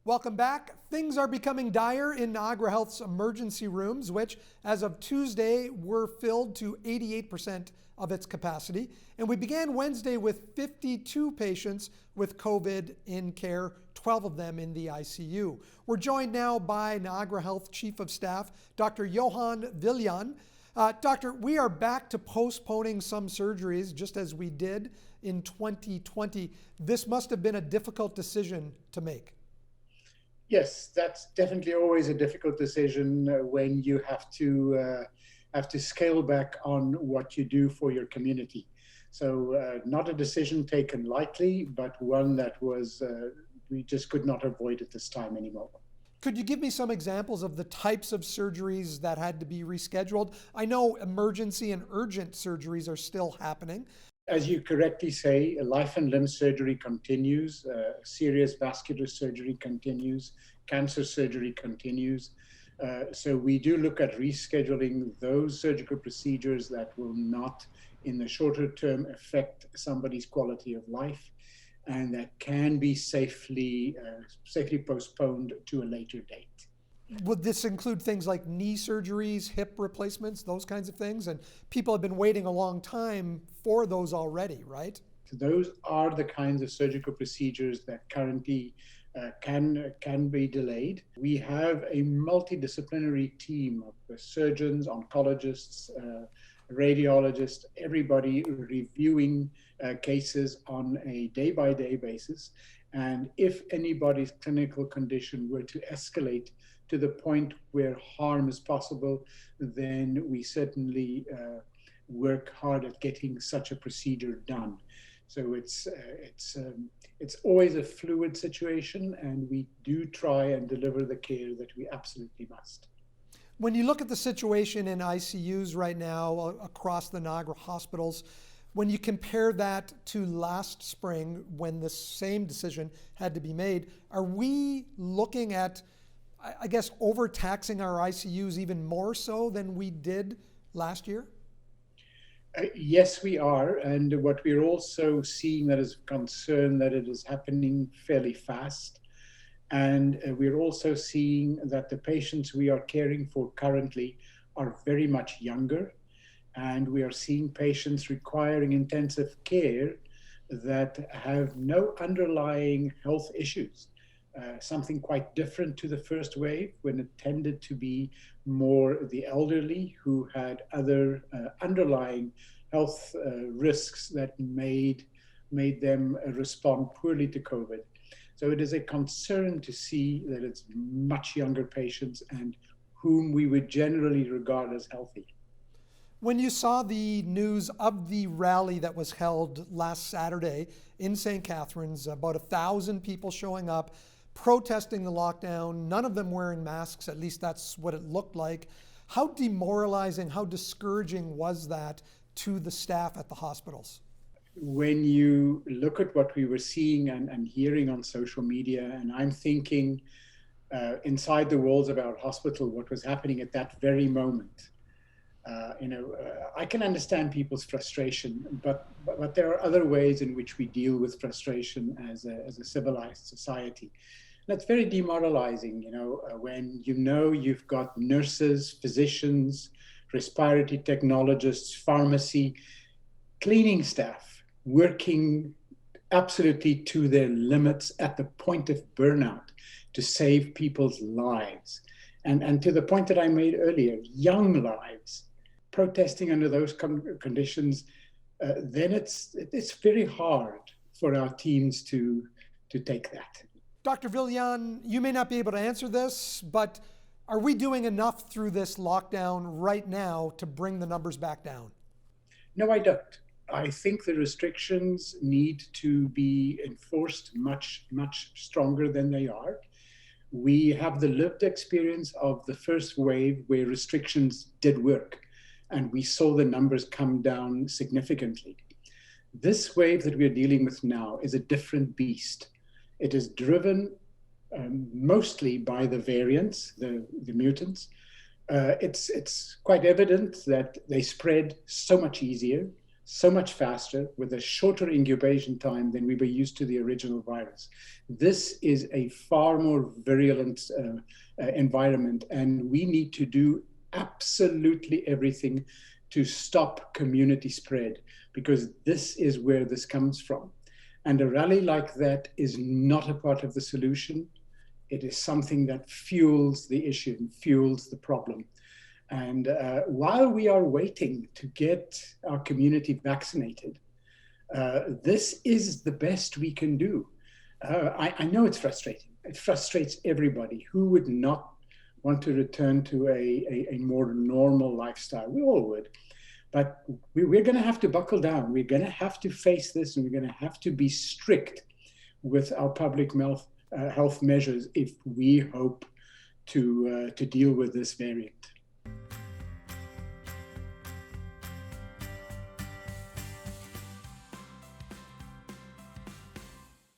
Welcome back. Things are becoming dire in Niagara Health's emergency rooms, which, as of Tuesday, were filled to 88% of its capacity. And we began Wednesday with 52 patients with COVID in care, 12 of them in the ICU. We're joined now by Niagara Health Chief of Staff, Dr. Johan Viljoen. Doctor, we are back to postponing some surgeries, just as we did in 2020. This must have been a difficult decision to make. Yes, that's definitely always a difficult decision when you have to scale back on what you do for your community. So not a decision taken lightly, but one that was we just could not avoid at this time anymore. Could you give me some examples of the types of surgeries that had to be rescheduled? I know emergency and urgent surgeries are still happening. As you correctly say, life and limb surgery continues, serious vascular surgery continues, cancer surgery continues. So we do look at rescheduling those surgical procedures that will not, in the shorter term, affect somebody's quality of life, and that can be safely postponed to a later date. Would this include things like knee surgeries, hip replacements, those kinds of things? And people have been waiting a long time for those already, right? Those are the kinds of surgical procedures that currently can be delayed. We have a multidisciplinary team of surgeons, oncologists, radiologists, everybody reviewing cases on a day-by-day basis. And if anybody's clinical condition were to escalate to the point where harm is possible, then we certainly work hard at getting such a procedure done. So it's always a fluid situation, and we do try and deliver the care that we absolutely must. When you look at the situation in ICUs right now across the Niagara hospitals, when you compare that to last spring when the same decision had to be made, are we looking at, I guess, overtaxing our ICUs even more so than we did last year? Yes, we are. And what we're also seeing that is a concern that it is happening fairly fast. And we're also seeing that the patients we are caring for currently are very much younger. And we are seeing patients requiring intensive care that have no underlying health issues. Something quite different to the first wave, when it tended to be more the elderly who had other underlying health risks that made them respond poorly to COVID. So it is a concern to see that it's much younger patients and whom we would generally regard as healthy. When you saw the news of the rally that was held last Saturday in St. Catharines, about 1,000 people showing up, protesting the lockdown, none of them wearing masks, at least that's what it looked like. How demoralizing, how discouraging was that to the staff at the hospitals? When you look at what we were seeing and hearing on social media, and I'm thinking inside the walls of our hospital, what was happening at that very moment, I can understand people's frustration, but there are other ways in which we deal with frustration as a civilized society. And it's very demoralizing, when you've got nurses, physicians, respiratory technologists, pharmacy, cleaning staff working absolutely to their limits at the point of burnout to save people's lives. And to the point that I made earlier, young lives, protesting under those conditions, then it's very hard for our teams to take that. Dr. Viljoen, you may not be able to answer this, but are we doing enough through this lockdown right now to bring the numbers back down? No, I don't. I think the restrictions need to be enforced much, much stronger than they are. We have the lived experience of the first wave where restrictions did work, and we saw the numbers come down significantly. This wave that we're dealing with now is a different beast. It is driven mostly by the variants, the mutants. It's quite evident that they spread so much easier. so much faster with a shorter incubation time than we were used to the original virus. This is a far more virulent environment, and we need to do absolutely everything to stop community spread, because this is where this comes from. And a rally like that is not a part of the solution. It is something that fuels the issue and fuels the problem. And while we are waiting to get our community vaccinated, this is the best we can do. I know it's frustrating. It frustrates everybody. Who would not want to return to a more normal lifestyle? We all would. But we're going to have to buckle down. We're going to have to face this, and we're going to have to be strict with our public health measures if we hope to deal with this variant.